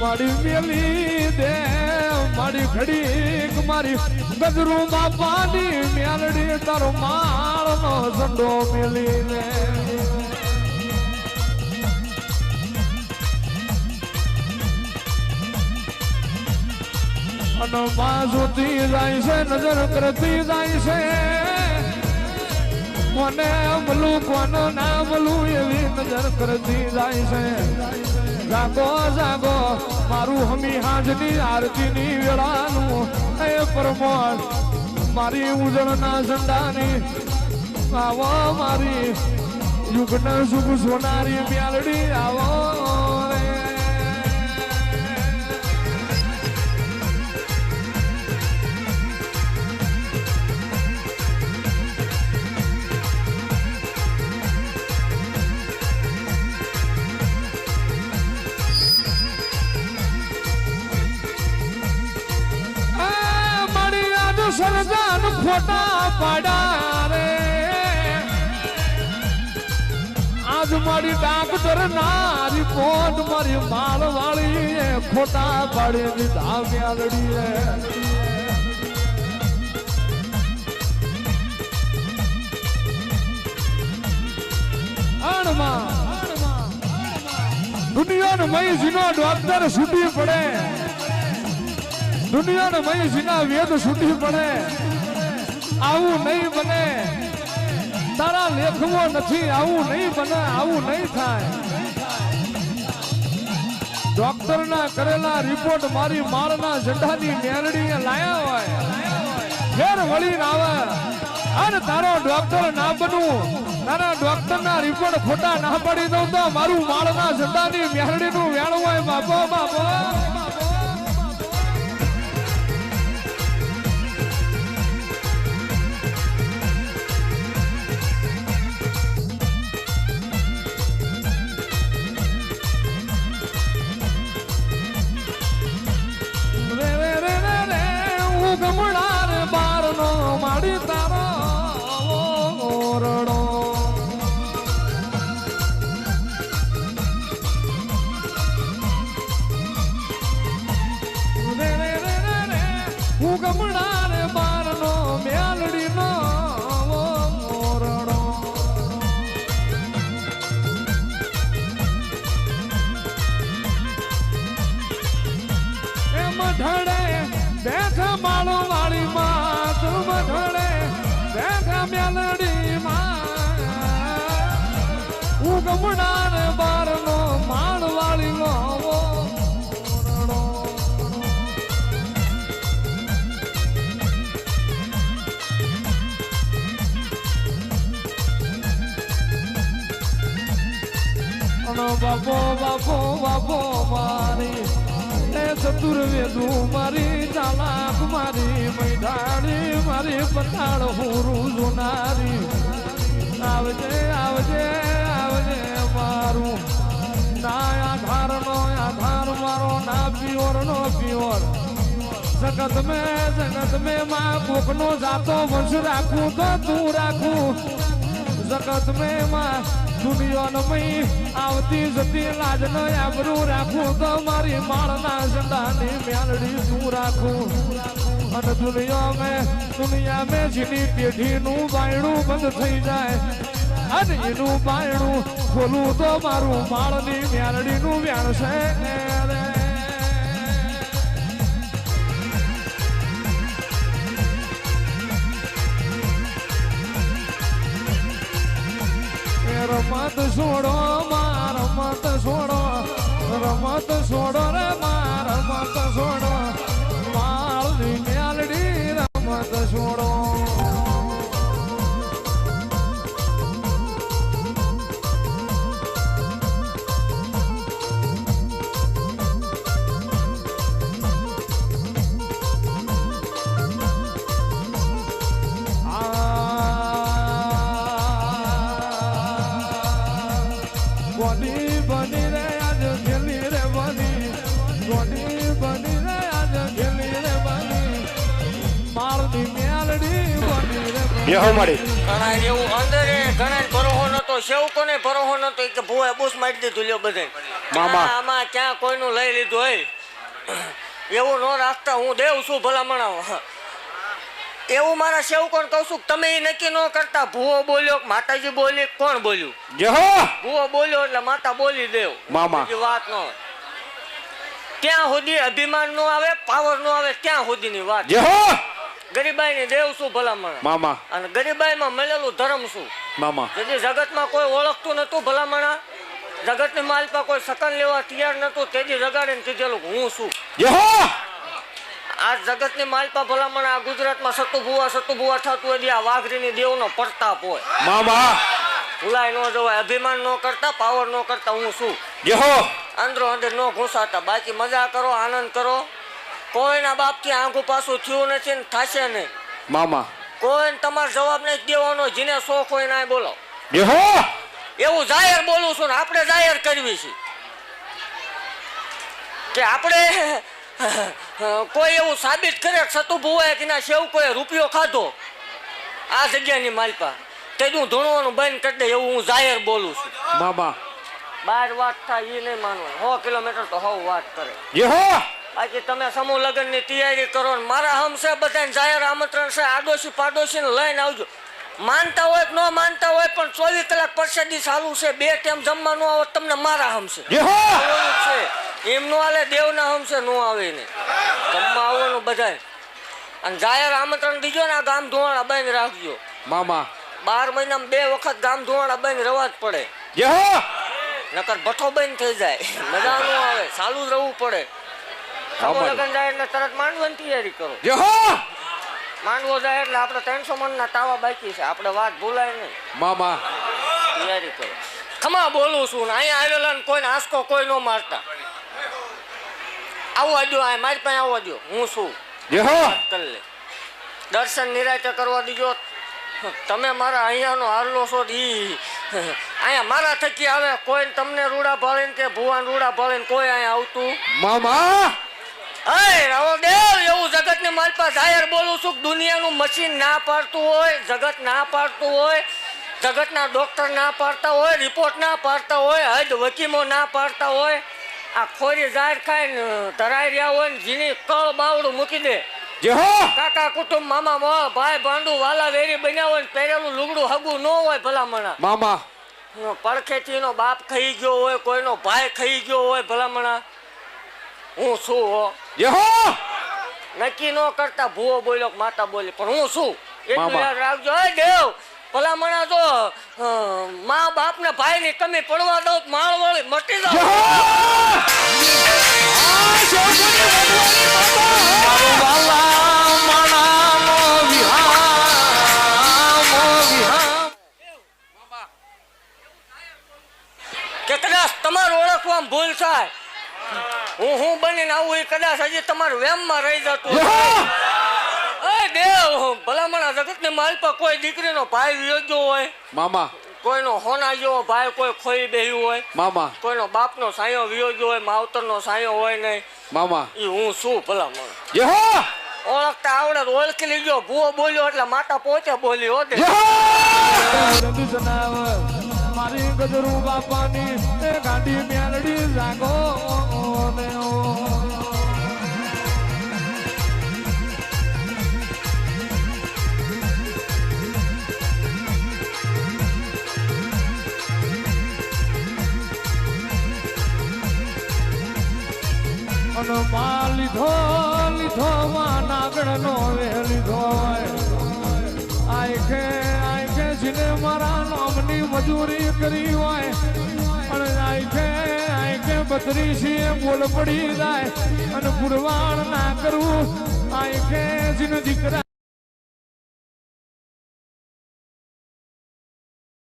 મારી મેલી દે મારી ઘડીક મારી ગજરું બાપાની મેલડી તારો માળનો ઝંડો મેલી દે અને બાજુથી જાય છે નજર કરતી જાય છે કોને મળું કોને ના મળું એવી નજર કરતી જાય છે જાગો જાગો મારું હમી હાજની આરતીની વેળાનું એ પરમોણ મારી ઉજળના ઝંડાની આવો મારી યુગના સુખ સોનારી મ્યાલડી આવો રે સરદાર ફોટા પાડા રે આજ મારી ડાક્ટર ના રિપોર્ટ મારી માલ વાળી ખોટા પાડી દીધા મ્યાલડી રે દુનિયાનો મહીજીનો ડોક્ટર છૂટી પડે દુનિયાને મહીજીના વેદ છૂટી પડે આવું નહીં બને તારા લેખવો નથી આવું નહીં બને આવું નહીં થાય ડોક્ટર ના કરેલા રિપોર્ટ મારી માળના ઝંડાની મેરડી લાયા હોય ફેર વળીને આવે અને તારો ડોક્ટર ના બનવું તારા ડોક્ટર ના રિપોર્ટ ખોટા ના પડી દઉં તો મારું માળના ઝંડાની મેરડી નું વેણ હોય બાપો બાપો ગમડાર બારનો માડી તારો ઓરડો રે રે રે રે હું ગમડાર બારનો મેલડીનો ઓરડો એમ ઢળે બેઠા માળો વાળી માં તું ઢળે બેઠા મેલડી માં ઉગમડાર બારનો માળ વાળી નો બાપો બાપો બાપો મારી ચતુર્વેદુ મારી ચાલાક મારી મૈદાણી મારી પતાળ હુરું જોનારી આવજે આવજે આવજે મારું ના આધાર મારો ના પિયોર નો પિયોર જગત મેં માં કોક નો જાતો વંશ રાખું તો તું રાખું જગત મેં માં દુનિયાની આવતી જતી લાજ નો આબરૂ રાખું તો મારી માળના ઝંડાની મેલડી તું રાખું અને દુનિયા મેં જેની પેઢીનું બાયણું બંધ થઈ જાય અને એનું બાયણું ખોલું તો મારું માળની મેલડીનું વ્યાણ છે રમત છોડો માં રમત છોડો રે માં રમત છોડો માળની મેલડી રમત છોડો બની રે આજ ખેલી રે બની બની રે આજ ખેલી રે બની માળની મેલડી બની રે યહો મારી ઘણા એવું અંદર ઘણા કરો નતો મારો સેવકોને ભરોસો નતો કે ભૂએ બૂસ મારી દીધું લ્યો બધે મામા. આમાં ક્યાં કોઈનું લઈ લીધું હોય એવું ન રાખતા. હું દેવ છું ભલામણા. એવું મારા સેવકોને કહું છું તમે એ નક્કી ન કરતા ભૂવો બોલ્યો માતાજી બોલી કોણ બોલ્યું. જય હો ભૂવો બોલ્યો એટલે માતા બોલી દેવ મામા. બીજી વાત ન હોય. ત્યાં સુધી અભિમાન નો આવે પાવર નો આવે ત્યાં સુધીની વાત. જય હો ગરીબાઈ ની દેવ શું ભલામણ મામા. અને ગરીબાઈ માં મળેલું ધર્મ શું. મામા. તેથી જગતમાં કોઈ ઓળખતું નતું ભલામણા. જગતની માલપા કોઈ સકન લેવા તૈયાર નતું. તેથી જગાડીને કીધેલું હું છું. જય હો આ જગતની માલપા ભલામણા આ ગુજરાતમાં સતુભુવા થતું હોય આ વાઘરીની દેવનો પ્રતાપ હોય. મામા. ભૂલાય ન જવાય. અભિમાન ન કરતા પાવર ન કરતા હું છું. જય હો અંદરો અંદર ન ઘૂસાતા. બાકી મજા કરો આનંદ કરો. કોઈના બાપથી આંગું પાછું થયું નથી ને થશે નહીં. મામા. કોઈને તમારો જવાબ નથી દેવાનો. જેને શોખ હોય ના બોલો. જય હો એવું જાહેર બોલું છું ને આપણે જાહેર કરવી છે કે આપણે કોઈ એવું સાબિત કરે સતુભુવાએ કે ના સેવકોએ રૂપિયો ખાધો આ જગ્યાની માલપા તે હું ધૂણવાનું બંધ કરી દે એવું હું જાહેર બોલું છું. મામા. બહાર વાત થાય એ નહીં માનવાનું. 100 કિલોમીટર તો હવ વાત કરે. જય હો બાકી તમે સમૂહ લગ્નની તૈયારી કરો ને મારા હમશે બધાને જાહેર આમંત્રણ છે. આડોશી પાડોશીને લઈને આવજો. માનતા હોય કે ન માનતા હોય પણ 24 કલાક પ્રસાદી ચાલુ છે. 2 ટાઈમ જમવાનું આવો તમને મારા હમશે જય હો છે. એમ નો હાલે દેવના હમશે નો આવે ને જમવા આવવાનું બધાય. અને જાહેર આમંત્રણ દીજો ને આ ગામ ધોવાણા બંધ રાખજો. મામા. 12 મહિનામાં 2 વખત ગામ ધોવાણા બંધ રહેવા જ પડે. જય હો નકર ભઠ્ઠો બંધ થઈ જાય. મજા નો આવે. ચાલુ જ રહેવું પડે. સમૂહ લગ્ન જાય એટલે તરત માંડવાની તૈયારી કરો. જય હો માંડવો જાય એટલે આપણે 300 મણના તાવા બાકી છે. આપણે વાત ભૂલાય નહીં. મામા. તૈયારી કરો. ખમા બોલું છું ને અહીંયા આવેલા ને કોઈને આંસકો કોઈ ન મારતા. આવવા દો આ મારી પાસે આવવા દો. હું છું. જય હો કરી લે. દર્શન નિરાતે કરવા દીજો. તમે મારા અહીંયાનો હારલો છો ઈ અહીંયા મારા થકી આવે. કોઈ તમને રૂડા ભાળીને કે ભુવાન રૂડા ભાળીને કોઈ અહીંયા આવતું. મામા. અય રાવદેવ એવું જગતની માલપા જાહેર બોલું છું. દુનિયાનું મશીન ના પાડતું હોય, જગત ના પાડતું હોય, જગતના ડોક્ટર ના પાડતા હોય, રિપોર્ટ ના પાડતા હોય, હદ વકીમો ના પાડતા હોય, આ ખોરી જાહેર ખાઈને ધરાઈ રહ્યા હોય ને જેની કળ બાવડું મૂકી દે. જય હો કાકા કુટુંબ મામા મોહ ભાઈ ભાંડુ વાલા વેરી બન્યા હોય ને પહેરેલું લુગડું હગું ન હોય ભલામણા. મામા. પડખેથી નો બાપ ખાઈ ગયો હોય, કોઈનો ભાઈ ખાઈ ગયો હોય ભલામણા. હું શું હો. જય હો નક્કી ન કરતા ભૂવો બોલ્યો માતા બોલી પણ હું શું એટલું મામા. યાદ રાખજો. હે દેવ ભલામણા તો મા બાપ ને ભાઈ ની કમી પડવા દઉં માળ વાળી મટી જય જાવ. હો આ શોભની વડવાની માતા. વાલા મણાનો વિહામ. કે કદાચ તમારું ઓળખવામાં ભૂલ થાય. હું બનીને આવું એ કદાચ હજી તમારું વેમમાં રહી જતું. જય હો એ દેવ ભલામણા જગતની માલપા કોઈ દીકરીનો ભાઈ વિયોગ્યો હોય, મામા. કોઈનો હોના જેવો ભાઈ કોઈ ખોઈ બેહ્યું હોય, મામા. કોઈનો બાપનો સાયો વિયોગ્યો હોય, માવતરનો સાયો હોય નહીં. મામા. એ હું શું ભલામણ. જય હો ઓળખતા આવડે તો ઓળખી લીધો. ભૂવો બોલ્યો એટલે માતા પોતે બોલી હો. જય હો મારી ગજરું બાપાની ગાંડી મેલડી જાગો અને માં લીધો માં નાગણ નો વે લીધો આખે જીને મારા નામની મજૂરી કરી હોય અને આખે બત્રીસી બોલ પડી જાય અને પુરવાણ ના કરવું આખે જીને દીકરા